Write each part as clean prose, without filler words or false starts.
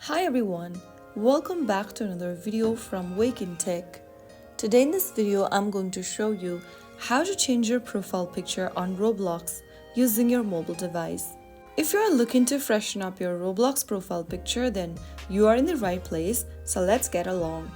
Hi everyone, welcome back to another video from Wake&Tech. Today in this video, I'm going to show you how to change your profile picture on Roblox using your mobile device. If you are looking to freshen up your Roblox profile picture, then you are in the right place, so let's get along.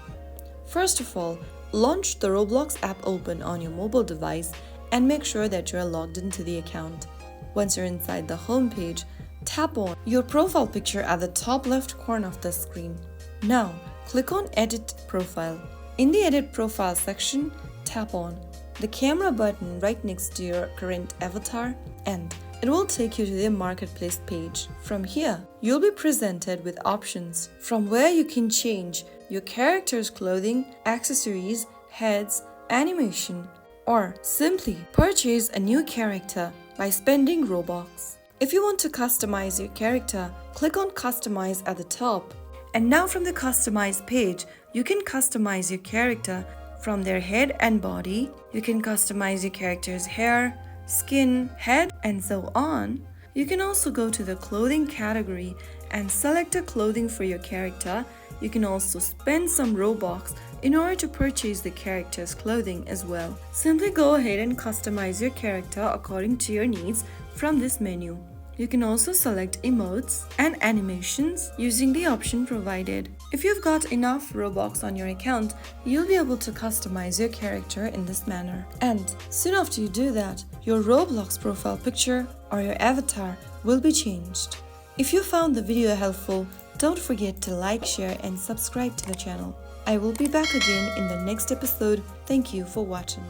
First of all, launch the Roblox app open on your mobile device and make sure that you are logged into the account. Once you're inside the home page, tap on your profile picture at the top left corner of the screen. Now, click on Edit Profile. In the Edit Profile section, tap on the camera button right next to your current avatar and it will take you to the Marketplace page. From here, you'll be presented with options from where you can change your character's clothing, accessories, heads, animation, or simply purchase a new character by spending Robux. If you want to customize your character, click on Customize at the top. And now from the Customize page, you can customize your character from their head and body. You can customize your character's hair, skin, head, and so on. You can also go to the clothing category and select a clothing for your character. You can also spend some Robux in order to purchase the character's clothing as well. Simply go ahead and customize your character according to your needs from this menu. You can also select emotes and animations using the option provided. If you've got enough Robux on your account, you'll be able to customize your character in this manner. And soon after you do that, your Roblox profile picture or your avatar will be changed. If you found the video helpful, don't forget to like, share and subscribe to the channel. I will be back again in the next episode. Thank you for watching.